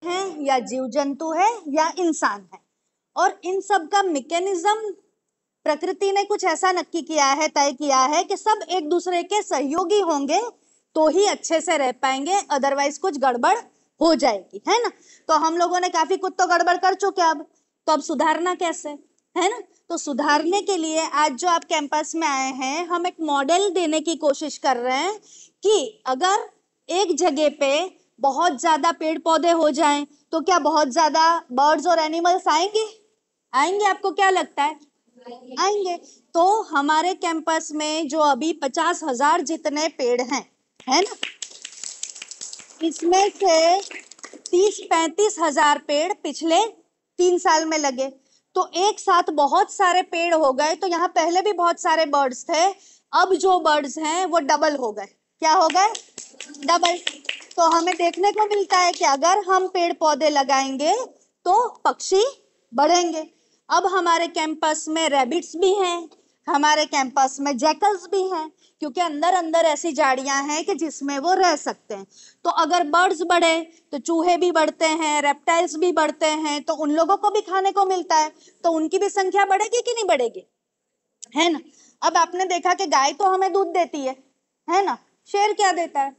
हैं या जीव जंतु है या इंसान है। और इन सब का मैकेनिज्म प्रकृति ने कुछ ऐसा नक्की किया है, तय किया है कि सब एक दूसरे के सहयोगी होंगे तो ही अच्छे से रह पाएंगे, अदरवाइज कुछ गड़बड़ हो जाएगी, है ना। तो हम लोगों ने काफी कुछ तो गड़बड़ कर चुके तो अब सुधारना कैसे, है ना। तो सुधारने के लिए आज जो आप कैंपस में आए हैं, हम एक मॉडल देने की कोशिश कर रहे हैं कि अगर एक जगह पे बहुत ज्यादा पेड़ पौधे हो जाएं तो क्या बहुत ज्यादा बर्ड्स और एनिमल्स आएंगे? आपको क्या लगता है? आएंगे। तो हमारे कैंपस में जो अभी 50,000 जितने पेड़ हैं, है ना, इसमें से 30-35 हजार पेड़ पिछले 3 साल में लगे, तो एक साथ बहुत सारे पेड़ हो गए। तो यहाँ पहले भी बहुत सारे बर्ड्स थे, अब जो बर्ड्स हैं वो डबल हो गए। क्या हो गए? डबल। तो हमें देखने को मिलता है कि अगर हम पेड़ पौधे लगाएंगे तो पक्षी बढ़ेंगे। अब हमारे कैंपस में रैबिट्स भी हैं, हमारे कैंपस में जैकल्स भी हैं, क्योंकि अंदर अंदर ऐसी झाड़ियां हैं कि जिसमें वो रह सकते हैं। तो अगर बर्ड्स बढ़े तो चूहे भी बढ़ते हैं, रेप्टाइल्स भी बढ़ते हैं, तो उन लोगों को भी खाने को मिलता है, तो उनकी भी संख्या बढ़ेगी कि नहीं बढ़ेगी, है ना। अब आपने देखा कि गाय तो हमें दूध देती है ना। शेर क्या देता है?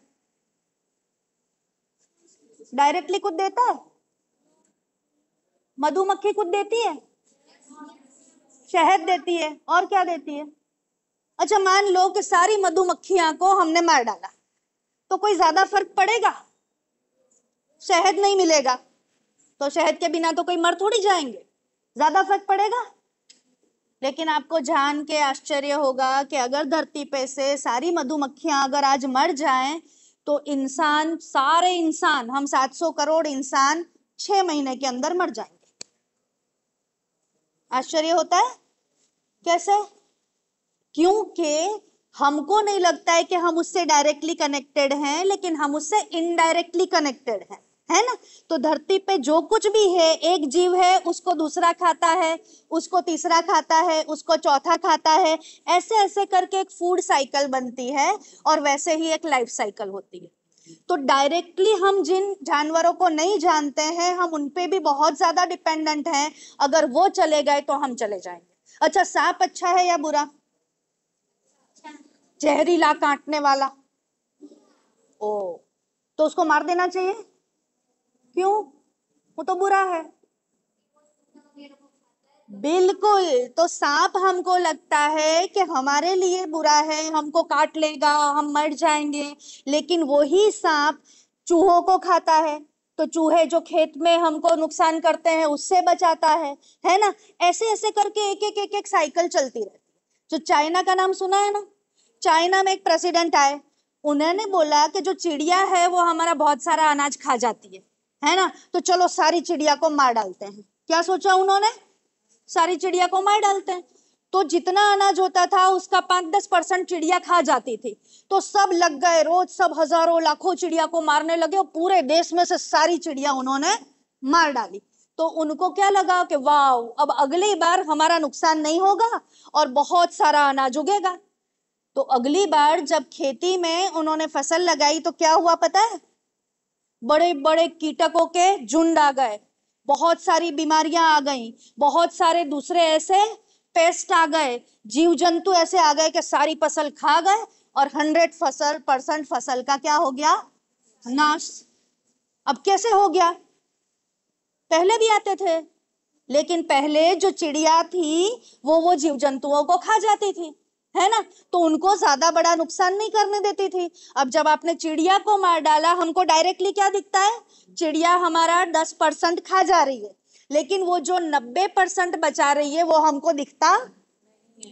डायरेक्टली कुछ देता है? मधुमक्खी कुछ देती है? शहद देती है। और क्या देती है? अच्छा, मान लो कि सारी मधुमक्खियां को हमने मार डाला, तो कोई ज्यादा फर्क पड़ेगा? शहद नहीं मिलेगा तो शहद के बिना तो कोई मर थोड़ी जाएंगे, ज्यादा फर्क पड़ेगा? लेकिन आपको जान के आश्चर्य होगा कि अगर धरती पे से सारी मधुमक्खियां अगर आज मर जाएं तो इंसान, सारे इंसान, हम 700 करोड़ इंसान 6 महीने के अंदर मर जाएंगे। आश्चर्य होता है? कैसे? क्योंकि हमको नहीं लगता है कि हम उससे डायरेक्टली कनेक्टेड हैं, लेकिन हम उससे इनडायरेक्टली कनेक्टेड हैं, है ना। तो धरती पे जो कुछ भी है, एक जीव है, उसको दूसरा खाता है, उसको तीसरा खाता है, उसको चौथा खाता है, ऐसे ऐसे करके एक फूड साइकिल बनती है, और वैसे ही एक लाइफ साइकिल होती है। तो डायरेक्टली हम जिन जानवरों को नहीं जानते हैं, हम उनपे भी बहुत ज्यादा डिपेंडेंट हैं। अगर वो चले गए तो हम चले जाएंगे। अच्छा, सांप अच्छा है या बुरा? जहरीला, काटने वाला। ओ, तो उसको मार देना चाहिए? क्यों? वो तो बुरा है। बिल्कुल। तो सांप हमको लगता है कि हमारे लिए बुरा है, हमको काट लेगा, हम मर जाएंगे, लेकिन वही सांप चूहों को खाता है, तो चूहे जो खेत में हमको नुकसान करते हैं उससे बचाता है ना। ऐसे ऐसे करके एक एक साइकिल चलती रहती है। जो चाइना का नाम सुना है ना, चाइना में एक प्रेसिडेंट आए, उन्होंने बोला कि जो चिड़िया है वो हमारा बहुत सारा अनाज खा जाती है ना, तो चलो सारी चिड़िया को मार डालते हैं। क्या सोचा उन्होंने? सारी चिड़िया को मार डालते हैं। तो जितना अनाज होता था उसका 5-10% चिड़िया खा जाती थी। तो सब लग गए, रोज सब हजारों लाखों चिड़िया को मारने लगे, और पूरे देश में से सारी चिड़िया उन्होंने मार डाली। तो उनको क्या लगा कि वाह, अब अगली बार हमारा नुकसान नहीं होगा और बहुत सारा अनाज उगेगा। तो अगली बार जब खेती में उन्होंने फसल लगाई तो क्या हुआ पता है? बड़े बड़े कीटकों के झुंड आ गए, बहुत सारी बीमारियां आ गई, बहुत सारे दूसरे ऐसे पेस्ट आ गए, जीव जंतु ऐसे आ गए कि सारी फसल खा गए, और 100% फसल का क्या हो गया? नाश। अब कैसे हो गया? पहले भी आते थे, लेकिन पहले जो चिड़िया थी वो जीव जंतुओं को खा जाती थी, है ना, तो उनको ज्यादा बड़ा नुकसान नहीं करने देती थी। अब जब आपने चिड़िया को मार डाला, हमको डायरेक्टली क्या दिखता है? चिड़िया हमारा 10% खा जा रही है, लेकिन वो जो 90% बचा रही है वो हमको दिखता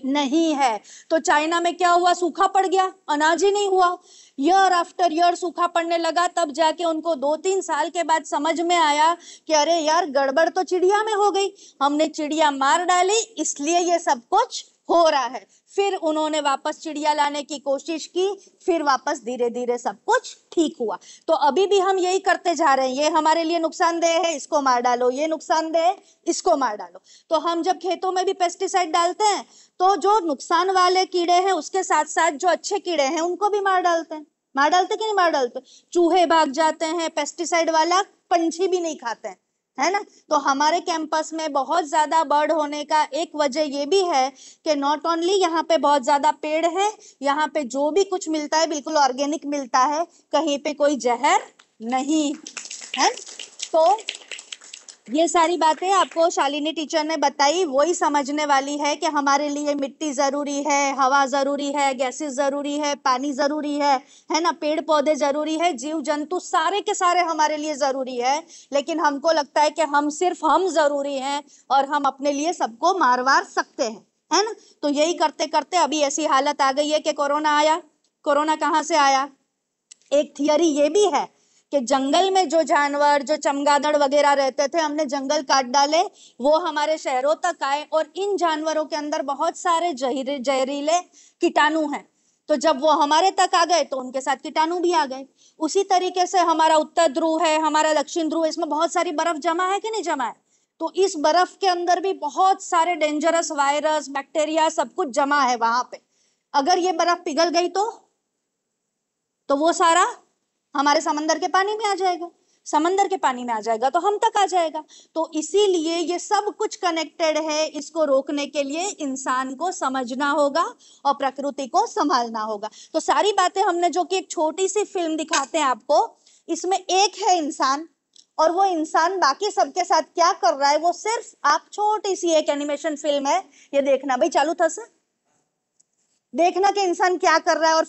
नहीं है। तो चाइना में क्या हुआ? सूखा पड़ गया, अनाज ही नहीं हुआ। ईयर आफ्टर ईयर सूखा पड़ने लगा, तब जाके उनको 2-3 साल के बाद समझ में आया कि अरे यार, गड़बड़ तो चिड़िया में हो गई, हमने चिड़िया मार डाली, इसलिए ये सब कुछ हो रहा है। फिर उन्होंने वापस चिड़िया लाने की कोशिश की, फिर वापस धीरे धीरे सब कुछ ठीक हुआ। तो अभी भी हम यही करते जा रहे हैं, ये हमारे लिए नुकसानदेह है, इसको मार डालो, ये नुकसानदेह है, इसको मार डालो। तो हम जब खेतों में भी पेस्टिसाइड डालते हैं तो जो नुकसान वाले कीड़े हैं उसके साथ साथ जो अच्छे कीड़े हैं उनको भी मार डालते हैं। मार डालते कि नहीं मार डालते? चूहे भाग जाते हैं, पेस्टिसाइड वाला पंछी भी नहीं खाते हैं, है ना। तो हमारे कैंपस में बहुत ज्यादा बर्ड होने का एक वजह ये भी है कि नॉट ओनली यहाँ पे बहुत ज्यादा पेड़ है, यहाँ पे जो भी कुछ मिलता है बिल्कुल ऑर्गेनिक मिलता है, कहीं पे कोई जहर नहीं है। तो ये सारी बातें आपको शालिनी टीचर ने बताई, वही समझने वाली है कि हमारे लिए मिट्टी जरूरी है, हवा जरूरी है, गैसेस जरूरी है, पानी जरूरी है ना, पेड़ पौधे जरूरी है, जीव जंतु सारे के सारे हमारे लिए जरूरी है। लेकिन हमको लगता है कि सिर्फ हम जरूरी हैं और हम अपने लिए सबको मार वार सकते हैं, है ना। तो यही करते करते अभी ऐसी हालत आ गई है कि कोरोना आया। कोरोना कहाँ से आया? एक थियरी ये भी है कि जंगल में जो जानवर, जो चमगादड़ वगैरह रहते थे, हमने जंगल काट डाले, वो हमारे शहरों तक आए और इन जानवरों के अंदर बहुत सारे जहरीले कीटाणु हैं। तो जब वो हमारे तक आ गए तो उनके साथ कीटाणु भी आ गए। उसी तरीके से हमारा उत्तर ध्रुव है, हमारा दक्षिण ध्रुव, इसमें बहुत सारी बर्फ जमा है कि नहीं जमा है? तो इस बर्फ के अंदर भी बहुत सारे डेंजरस वायरस, बैक्टीरिया, सब कुछ जमा है वहां पे। अगर ये बर्फ पिघल गई तो वो सारा हमारे समंदर के पानी में आ जाएगा, समंदर के पानी में आ जाएगा तो हम तक आ जाएगा। तो इसीलिए ये सब कुछ कनेक्टेड है। इसको रोकने के लिए इंसान को समझना होगा और प्रकृति को संभालना होगा। तो सारी बातें हमने जो कि एक छोटी सी फिल्म दिखाते हैं आपको, इसमें एक है इंसान, और वो इंसान बाकी सबके साथ क्या कर रहा है वो सिर्फ आप छोटी सी एक एनिमेशन फिल्म है, ये देखना भाई, चालू था सर, देखना कि इंसान क्या कर रहा है और